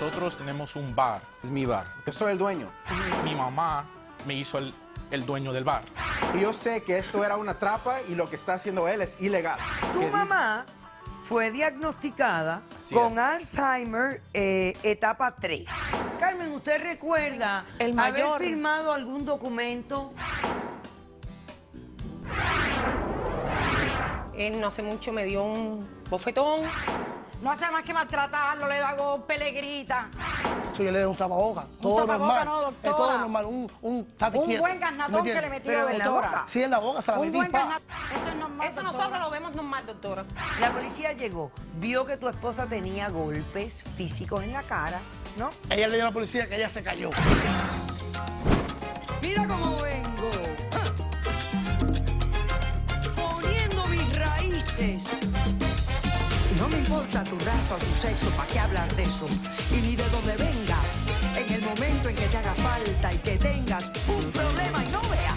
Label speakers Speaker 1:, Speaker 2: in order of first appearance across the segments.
Speaker 1: nosotros tenemos un bar.
Speaker 2: Es mi bar. Yo soy el dueño.
Speaker 1: Mi mamá me hizo el dueño del bar.
Speaker 2: Y yo sé que esto era una trampa y lo que está haciendo él es ilegal.
Speaker 3: Tu mamá fue diagnosticada
Speaker 2: Así
Speaker 3: con
Speaker 2: es.
Speaker 3: Alzheimer etapa 3. Carmen, ¿usted recuerda
Speaker 4: El mayor.
Speaker 3: haber firmado algún documento?
Speaker 4: Él no hace mucho me dio un bofetón.
Speaker 5: No hace más que maltratarlo, le da golpe, le grita.
Speaker 6: Yo le doy un tapabocas, todo
Speaker 5: tapabocas
Speaker 6: normal.
Speaker 5: no,
Speaker 6: Es
Speaker 5: doctora.
Speaker 6: todo normal, un tate
Speaker 5: Un
Speaker 6: quieto.
Speaker 5: buen
Speaker 6: ¿Me
Speaker 5: garnatón que
Speaker 6: entiendes?
Speaker 5: le metió,
Speaker 3: Pero en la
Speaker 5: doctora.
Speaker 3: boca.
Speaker 6: Sí, en la boca se la
Speaker 5: Un
Speaker 6: metí.
Speaker 5: buen
Speaker 6: pa.
Speaker 5: garnatón. Eso es normal,
Speaker 4: Eso
Speaker 5: doctora.
Speaker 4: nosotros lo vemos normal, doctora.
Speaker 3: La policía llegó, vio que tu esposa tenía golpes físicos en la cara, ¿no?
Speaker 6: Ella le dijo a la policía que ella se cayó.
Speaker 3: Mira cómo vengo. Poniendo mis raíces. Y no me importa tu raza o tu sexo, ¿para qué hablar de eso? Y ni de dónde vengas. En el momento en que te haga falta y que tengas un problema y no veas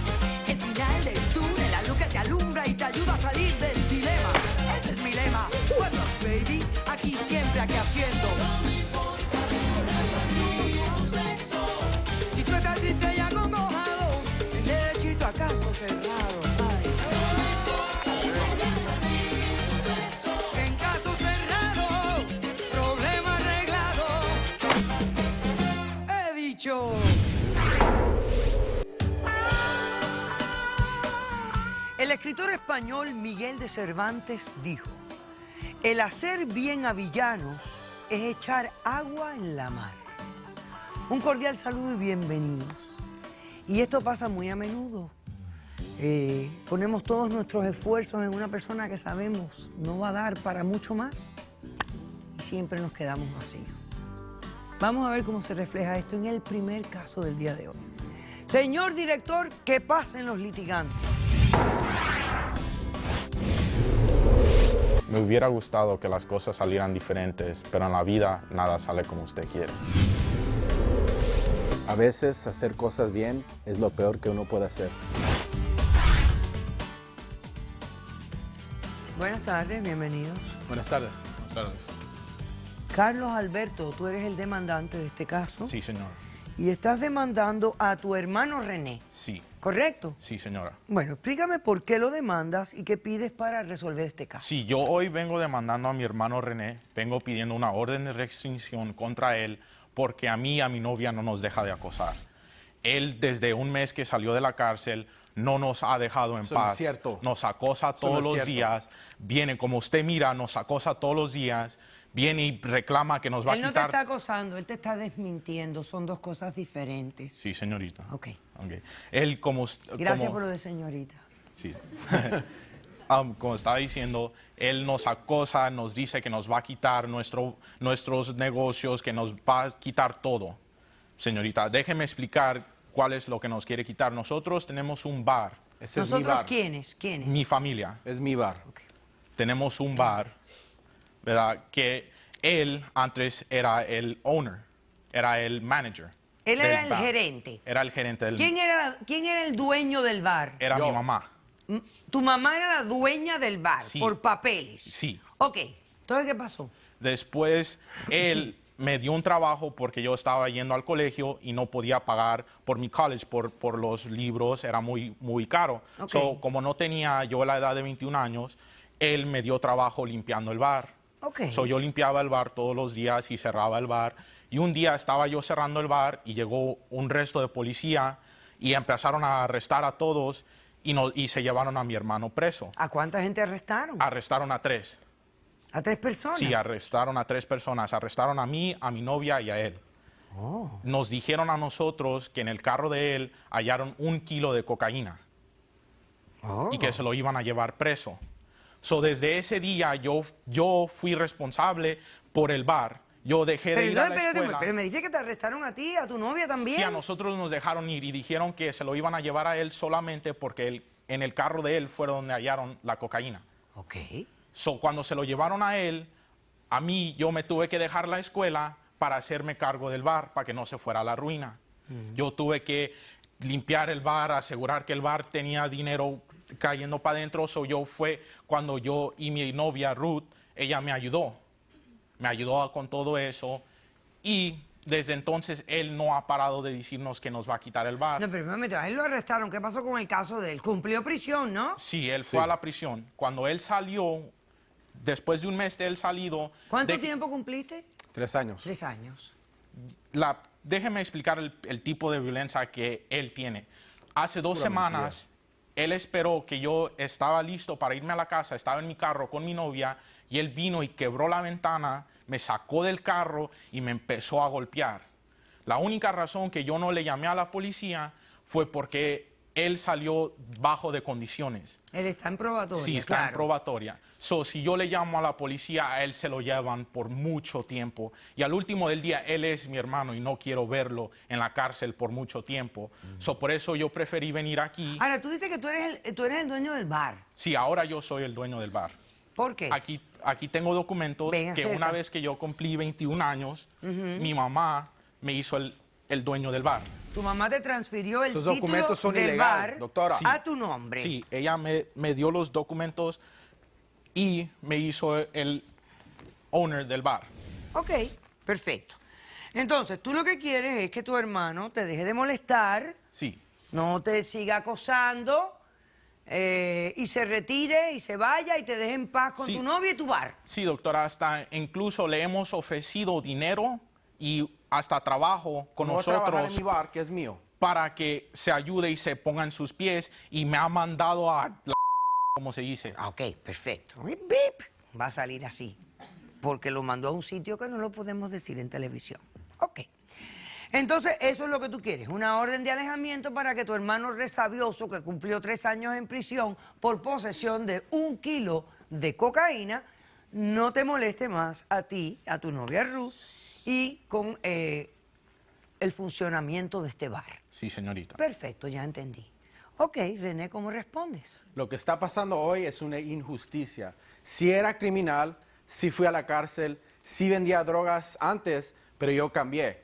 Speaker 3: el final del túnel, la luz que te alumbra y te ayuda a salir del dilema. Ese es mi lema. What's up, baby? Aquí siempre, aquí haciendo. Si tú estás triste y acongojado, el derechito a caso cerrado. Ay. En caso cerrado, problema arreglado. He dicho. El escritor español Miguel de Cervantes dijo: el hacer bien a villanos es echar agua en la mar. Un cordial saludo y bienvenidos. Y esto pasa muy a menudo. Ponemos todos nuestros esfuerzos en una persona que sabemos no va a dar para mucho más y siempre nos quedamos vacíos. Vamos a ver cómo se refleja esto en el primer caso del día de hoy. Señor director, que pasen los litigantes.
Speaker 1: Me hubiera gustado que las cosas salieran diferentes, pero en la vida nada sale como usted quiere.
Speaker 2: A veces hacer cosas bien es lo peor que uno puede hacer.
Speaker 3: Buenas tardes, bienvenidos.
Speaker 2: Buenas tardes.
Speaker 1: Buenas tardes.
Speaker 3: Carlos Alberto, tú eres el demandante de este caso.
Speaker 1: Sí, señor.
Speaker 3: Y estás demandando a tu hermano René,
Speaker 1: Sí.
Speaker 3: ¿correcto?
Speaker 1: Sí, señora.
Speaker 3: Bueno, explícame por qué lo demandas y qué pides para resolver este caso.
Speaker 1: Sí, yo hoy vengo demandando a mi hermano René, vengo pidiendo una orden de restricción contra él porque a mí y a mi novia no nos deja de acosar. Él, desde un mes que salió de la cárcel, no nos ha dejado en
Speaker 2: Eso no es
Speaker 1: paz.
Speaker 2: cierto.
Speaker 1: Nos acosa
Speaker 2: Eso
Speaker 1: todos
Speaker 2: no es
Speaker 1: los
Speaker 2: cierto.
Speaker 1: días, viene, como usted mira, nos acosa todos los días, viene y reclama que nos va
Speaker 3: Él
Speaker 1: a
Speaker 3: no te
Speaker 1: quitar...
Speaker 3: está acosando, él te está desmintiendo, son dos cosas diferentes.
Speaker 1: Sí, señorita.
Speaker 3: Ok.
Speaker 1: Okay. Él, como...
Speaker 3: Gracias
Speaker 1: como-
Speaker 3: por lo de señorita.
Speaker 1: Sí. Como estaba diciendo, él nos acosa, nos dice que nos va a quitar nuestros negocios, que nos va a quitar todo. Señorita, déjeme explicar cuál es lo que nos quiere quitar. Nosotros tenemos un bar,
Speaker 2: Ese es mi
Speaker 3: ¿Nosotros
Speaker 2: bar.
Speaker 3: quiénes? ¿Quiénes?
Speaker 1: mi familia.
Speaker 2: Es mi bar.
Speaker 1: Tenemos un bar, ¿verdad? Que él antes era el owner, era el manager.
Speaker 3: Él
Speaker 1: del
Speaker 3: era el
Speaker 1: bar.
Speaker 3: gerente.
Speaker 1: Era el gerente del
Speaker 3: ¿Quién era el dueño del bar?
Speaker 1: Era
Speaker 2: Yo.
Speaker 1: mi mamá.
Speaker 3: Tu mamá era la dueña del bar,
Speaker 1: Sí.
Speaker 3: por papeles.
Speaker 1: Sí.
Speaker 3: Ok, entonces, ¿qué pasó?
Speaker 1: Después, él me dio un trabajo porque yo estaba yendo al colegio y no podía pagar por mi college, por los libros, era muy, muy caro.
Speaker 3: Ok.
Speaker 1: So, como no tenía yo la edad de 21 años, él me dio trabajo limpiando el bar.
Speaker 3: Ok.
Speaker 1: So, yo limpiaba el bar todos los días y cerraba el bar. Y un día estaba yo cerrando el bar y llegó un resto de policía y empezaron a arrestar a todos y se llevaron a mi hermano preso.
Speaker 3: ¿A cuánta gente arrestaron?
Speaker 1: Arrestaron a 3.
Speaker 3: ¿A 3 personas?
Speaker 1: Sí, arrestaron a 3 personas. Arrestaron a mí, a mi novia y a él.
Speaker 3: Oh.
Speaker 1: Nos dijeron a nosotros que en el carro de él hallaron 1 kilo de cocaína
Speaker 3: Oh.
Speaker 1: y que se lo iban a llevar preso. So, desde ese día yo fui responsable por el bar. Yo dejé de
Speaker 3: Pero,
Speaker 1: ir a la
Speaker 3: espérate,
Speaker 1: escuela.
Speaker 3: pero me dice que te arrestaron a ti, a tu novia también.
Speaker 1: Sí, a nosotros nos dejaron ir y dijeron que se lo iban a llevar a él solamente porque en el carro de él fue donde hallaron la cocaína.
Speaker 3: Ok.
Speaker 1: So, cuando se lo llevaron a él, a mí yo me tuve que dejar la escuela para hacerme cargo del bar, para que no se fuera a la ruina. Yo tuve que limpiar el bar, asegurar que el bar tenía dinero cayendo para adentro. So, fue cuando yo y mi novia Ruth, ella me ayudó con todo eso. Y desde entonces él no ha parado de decirnos que nos va a quitar el bar.
Speaker 3: No, pero un momento, a él lo arrestaron. ¿Qué pasó con el caso de él? Cumplió prisión, ¿no?
Speaker 1: Sí, él fue a la prisión. Cuando él salió, después de un mes de él salido...
Speaker 3: ¿Cuánto tiempo cumpliste?
Speaker 2: 3 años.
Speaker 3: 3 años.
Speaker 1: Déjeme explicar el tipo de violencia que él tiene. Hace 2 semanas, él esperó que yo estaba listo para irme a la casa, estaba en mi carro con mi novia, y él vino y quebró la ventana, me sacó del carro y me empezó a golpear. La única razón que yo no le llamé a la policía fue porque él salió bajo de condiciones.
Speaker 3: Él está en probatoria.
Speaker 1: Sí, está en probatoria. Si yo le llamo a la policía, a él se lo llevan por mucho tiempo. Y al último del día, él es mi hermano y no quiero verlo en la cárcel por mucho tiempo. Por eso yo preferí venir aquí.
Speaker 3: Ahora, tú dices que tú eres el dueño del bar.
Speaker 1: Sí, ahora yo soy el dueño del bar.
Speaker 3: ¿Por qué?
Speaker 1: Aquí tengo documentos
Speaker 3: Ven,
Speaker 1: que
Speaker 3: acerca.
Speaker 1: una vez que yo cumplí 21 años, mi mamá me hizo el dueño del bar.
Speaker 3: Tu mamá te transfirió el
Speaker 2: Esos
Speaker 3: título
Speaker 2: documentos son
Speaker 3: del
Speaker 2: ilegales,
Speaker 3: bar
Speaker 2: doctora.
Speaker 3: a tu nombre.
Speaker 1: Sí, ella me dio los documentos y me hizo el owner del bar.
Speaker 3: Ok, perfecto. Entonces, tú lo que quieres es que tu hermano te deje de molestar,
Speaker 1: Sí.
Speaker 3: no te siga acosando y se retire y se vaya y te deje en paz con
Speaker 1: Sí.
Speaker 3: tu novia y tu bar.
Speaker 1: Sí, doctora, hasta incluso le hemos ofrecido dinero y hasta trabajo con
Speaker 2: No voy a trabajar en
Speaker 1: nosotros
Speaker 2: mi bar, que es mío.
Speaker 1: para que se ayude y se ponga en sus pies, y me ha mandado a la como se dice.
Speaker 3: Ah, ok, perfecto. Bip, bip. Va a salir así, porque lo mandó a un sitio que no lo podemos decir en televisión. Ok. Entonces, eso es lo que tú quieres, una orden de alejamiento para que tu hermano resabioso, que cumplió 3 años en prisión por posesión de 1 kilo de cocaína, no te moleste más a ti, a tu novia Ruth, y con el funcionamiento de este bar.
Speaker 1: Sí, señorita.
Speaker 3: Perfecto, ya entendí. Ok, René, ¿cómo respondes?
Speaker 2: Lo que está pasando hoy es una injusticia. Si era criminal, si fui a la cárcel, si vendía drogas antes, pero yo cambié.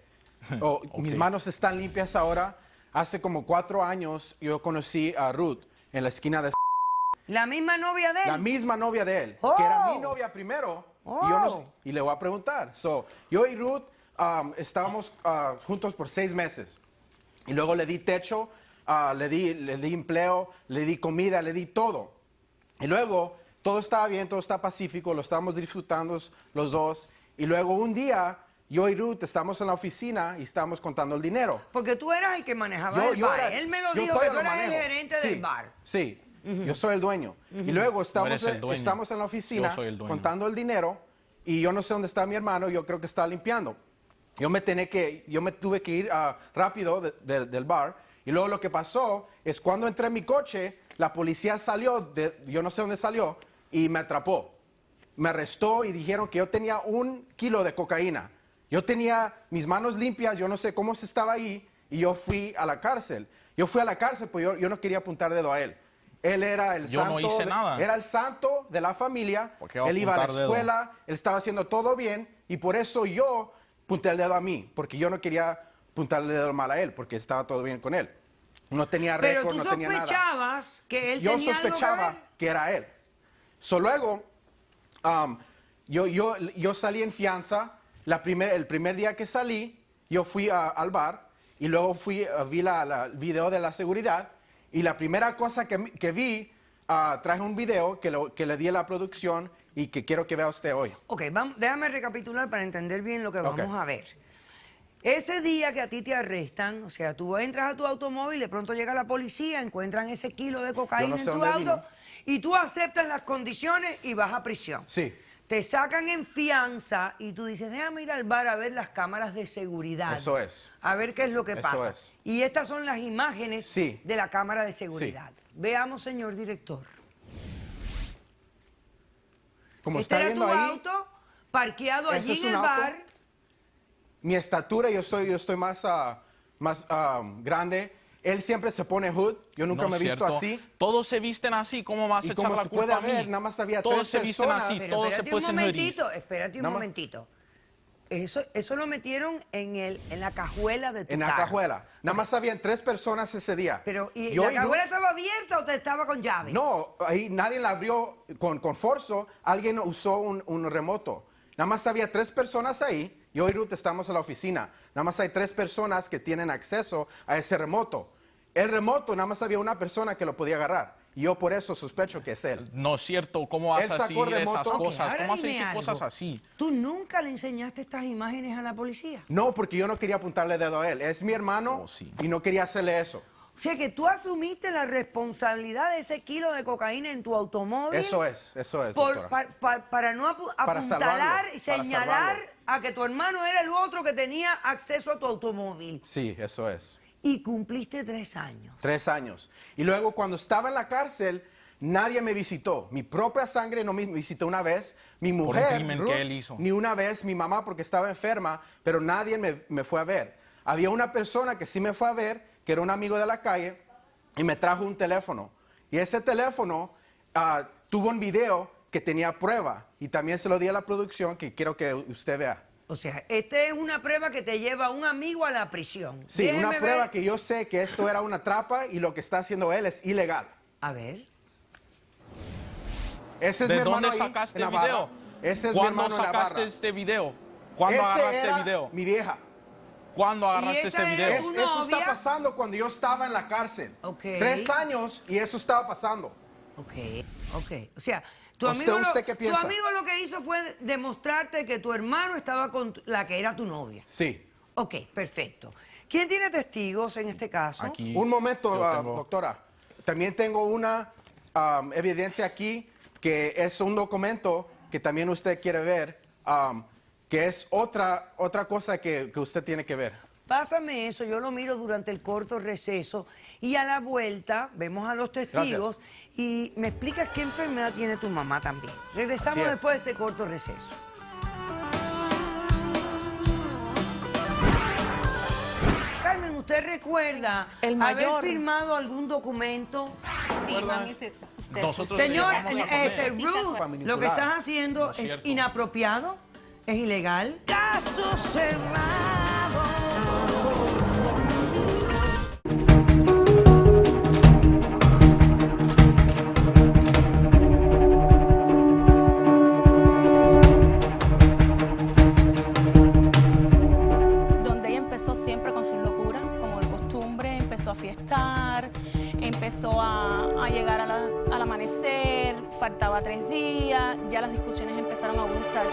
Speaker 2: Mis manos están limpias ahora. Hace como 4 años yo conocí a Ruth en la esquina de...
Speaker 3: ¿La misma novia de él?
Speaker 2: La misma novia de él,
Speaker 3: Oh.
Speaker 2: que era mi novia primero. Y, yo no sé- y le voy a preguntar. Yo y Ruth estábamos juntos por 6 meses. Y luego le di techo, le di empleo, le di comida, le di todo. Y luego todo estaba bien, todo está pacífico, lo estábamos disfrutando los dos. Y luego un día yo y Ruth estamos en la oficina y estábamos contando el dinero.
Speaker 3: Porque tú eras el que manejaba el bar. Él me lo
Speaker 2: yo
Speaker 3: dijo, que
Speaker 2: todavía
Speaker 3: tú
Speaker 2: lo
Speaker 3: eras el
Speaker 2: manejo.
Speaker 3: gerente
Speaker 2: Sí,
Speaker 3: del bar.
Speaker 2: Sí, yo soy el dueño. Y luego
Speaker 1: eres el dueño.
Speaker 2: estamos en la oficina
Speaker 1: Yo soy el dueño.
Speaker 2: contando el dinero y yo no sé dónde está mi hermano, yo creo que está limpiando. Yo me tuve que ir rápido del bar y luego lo que pasó es cuando entré en mi coche, la policía salió, yo no sé dónde salió, y me atrapó. Me arrestó y dijeron que yo tenía 1 kilo de cocaína. Yo tenía mis manos limpias, yo no sé cómo se estaba ahí, y yo fui a la cárcel. Yo fui a la cárcel, pues yo no quería apuntar dedo a él. Él era el
Speaker 1: Yo no
Speaker 2: santo.
Speaker 1: hice nada.
Speaker 2: Era el santo de la familia.
Speaker 1: ¿Por qué va a
Speaker 2: Él iba a la
Speaker 1: apuntar dedo?
Speaker 2: escuela, él estaba haciendo todo bien, y por eso yo punté el dedo a mí, porque yo no quería apuntarle el dedo mal a él, porque estaba todo bien con él. No tenía
Speaker 3: Pero
Speaker 2: récord,
Speaker 3: tú
Speaker 2: no tenía nada.
Speaker 3: sospechabas que él
Speaker 2: Yo
Speaker 3: tenía algo que
Speaker 2: sospechaba
Speaker 3: ver.
Speaker 2: que era él. Luego, yo salí en fianza. El primer día que salí, yo fui al bar y luego vi el video de la seguridad. Y la primera cosa que vi, traje un video que le di a la producción y que quiero que vea usted hoy.
Speaker 3: Ok, déjame recapitular para entender bien lo que
Speaker 2: Ok.
Speaker 3: vamos a ver. Ese día que a ti te arrestan, o sea, tú entras a tu automóvil, de pronto llega la policía, encuentran ese kilo de cocaína
Speaker 2: Yo no sé
Speaker 3: en tu
Speaker 2: dónde
Speaker 3: auto
Speaker 2: vino.
Speaker 3: y tú aceptas las condiciones y vas a prisión.
Speaker 2: Sí.
Speaker 3: Te sacan en fianza y tú dices, déjame ir al bar a ver las cámaras de seguridad.
Speaker 2: Eso es.
Speaker 3: A ver qué es lo que
Speaker 2: Eso
Speaker 3: pasa.
Speaker 2: es.
Speaker 3: Y estas son las imágenes
Speaker 2: Sí.
Speaker 3: de la cámara de seguridad. Veamos, señor director.
Speaker 2: Como
Speaker 3: Este
Speaker 2: está
Speaker 3: era tu
Speaker 2: viendo ahí,
Speaker 3: auto parqueado
Speaker 2: ese
Speaker 3: allí
Speaker 2: es
Speaker 3: en
Speaker 2: un
Speaker 3: el
Speaker 2: auto.
Speaker 3: bar.
Speaker 2: mi estatura, yo estoy más grande. Él siempre se pone hood. Yo nunca
Speaker 1: No
Speaker 2: me he
Speaker 1: es
Speaker 2: visto
Speaker 1: cierto.
Speaker 2: así.
Speaker 1: Todos se visten así, ¿cómo vas a
Speaker 2: Y
Speaker 1: echar
Speaker 2: como
Speaker 1: la
Speaker 2: se
Speaker 1: culpa
Speaker 2: puede
Speaker 1: a mí?
Speaker 2: ver, nada más había
Speaker 1: Todos
Speaker 2: 3
Speaker 1: se visten
Speaker 2: personas.
Speaker 1: así,
Speaker 3: Pero
Speaker 1: todos se
Speaker 3: espérate un
Speaker 1: pueden hoodies.
Speaker 3: momentito, espérate un
Speaker 2: Nada más.
Speaker 3: momentito. Eso lo metieron en la cajuela de tu
Speaker 2: En la
Speaker 3: carro.
Speaker 2: cajuela. Nada más habían 3 personas ese día.
Speaker 3: Pero, ¿y
Speaker 2: Yo
Speaker 3: la
Speaker 2: y
Speaker 3: cajuela
Speaker 2: Ruth-
Speaker 3: estaba abierta o te estaba con llave?
Speaker 2: No, ahí nadie la abrió con forzo. Alguien usó un remoto. Nada más había 3 personas ahí Yo y Ruth estamos en la oficina. Nada más hay 3 personas que tienen acceso a ese remoto. El remoto, nada más había una persona que lo podía agarrar. Y yo por eso sospecho que es él.
Speaker 1: No es cierto, ¿cómo vas
Speaker 2: Él
Speaker 1: a
Speaker 2: sacó
Speaker 1: decir esas
Speaker 2: remoto.
Speaker 1: cosas?
Speaker 3: Ahora
Speaker 1: ¿Cómo
Speaker 3: dime
Speaker 1: haces
Speaker 3: algo.
Speaker 1: cosas así?
Speaker 3: ¿Tú nunca le enseñaste estas imágenes a la policía?
Speaker 2: No, porque yo no quería apuntarle dedo a él. Es mi hermano
Speaker 1: Oh, sí.
Speaker 2: y no quería hacerle eso.
Speaker 3: O sea que tú asumiste la responsabilidad de ese kilo de cocaína en tu automóvil.
Speaker 2: Eso es, doctora.
Speaker 3: Para no
Speaker 2: Para
Speaker 3: apuntalar
Speaker 2: salvarlo,
Speaker 3: y señalar
Speaker 2: para salvarlo.
Speaker 3: a que tu hermano era el otro que tenía acceso a tu automóvil.
Speaker 2: Sí, eso es.
Speaker 3: Y cumpliste 3 años.
Speaker 2: 3 años. Y luego cuando estaba en la cárcel, nadie me visitó. Mi propia sangre no me visitó una vez. Mi mujer,
Speaker 1: crimen que
Speaker 2: Ruth,
Speaker 1: él hizo.
Speaker 2: ni una vez. Mi mamá porque estaba enferma, pero nadie me fue a ver. Había una persona que sí me fue a ver, que era un amigo de la calle, y me trajo un teléfono. Y ese teléfono tuvo un video que tenía prueba. Y también se lo di a la producción, que quiero que usted vea.
Speaker 3: O sea, esta es una prueba que te lleva a un amigo a la prisión.
Speaker 2: Sí,
Speaker 3: Déjeme
Speaker 2: una prueba
Speaker 3: ver.
Speaker 2: que yo sé que esto era una trampa y lo que está haciendo él es ilegal.
Speaker 3: A ver.
Speaker 2: Ese es
Speaker 1: ¿De
Speaker 2: mi hermano
Speaker 1: dónde
Speaker 2: ahí,
Speaker 1: sacaste
Speaker 2: en
Speaker 1: el
Speaker 2: la barra.
Speaker 1: video?
Speaker 2: Ese es mi
Speaker 1: ¿Cuándo
Speaker 2: hermano en la barra.
Speaker 1: sacaste este video? ¿Cuándo
Speaker 2: Ese
Speaker 1: agarraste
Speaker 2: era
Speaker 1: el video?
Speaker 2: mi vieja.
Speaker 1: ¿Cuándo agarraste
Speaker 3: esa
Speaker 1: este
Speaker 3: era
Speaker 1: video?
Speaker 3: tu
Speaker 2: Eso está
Speaker 3: novia?
Speaker 2: pasando cuando yo estaba en la cárcel.
Speaker 3: Ok.
Speaker 2: 3 años y eso estaba pasando.
Speaker 3: Ok. O sea, tu
Speaker 2: ¿Usted-
Speaker 3: amigo,
Speaker 2: usted qué
Speaker 3: tu
Speaker 2: piensa?
Speaker 3: amigo lo que hizo fue demostrarte que tu hermano estaba con la que era tu novia.
Speaker 2: Sí.
Speaker 3: Ok, perfecto. ¿Quién tiene testigos en este caso?
Speaker 1: Aquí.
Speaker 2: Un momento,
Speaker 1: yo tengo-
Speaker 2: doctora. También tengo una evidencia aquí que es un documento que también usted quiere ver, que es otra cosa que usted tiene que ver.
Speaker 3: Pásame eso, yo lo miro durante el corto receso y a la vuelta vemos a los testigos y me explicas qué enfermedad tiene tu mamá también. Regresamos
Speaker 2: Así es.
Speaker 3: después de este corto receso. Carmen, ¿usted recuerda
Speaker 4: El
Speaker 3: haber
Speaker 4: mayor.
Speaker 3: firmado algún documento?
Speaker 4: Sí,
Speaker 1: ¿Recuerdas?
Speaker 4: mami, usted.
Speaker 1: Nosotros
Speaker 3: Señor,
Speaker 1: le llamamos a comer.
Speaker 3: Ruth,
Speaker 2: Para
Speaker 3: lo que
Speaker 2: manipular.
Speaker 3: estás haciendo
Speaker 1: No es
Speaker 3: es
Speaker 1: cierto.
Speaker 3: inapropiado, es ilegal. Caso cerrado.
Speaker 7: Donde ella empezó siempre con sus locuras, como de costumbre, empezó a fiestar, empezó a llegar al amanecer, faltaba 3 días, ya las discusiones empezaron a agudizarse.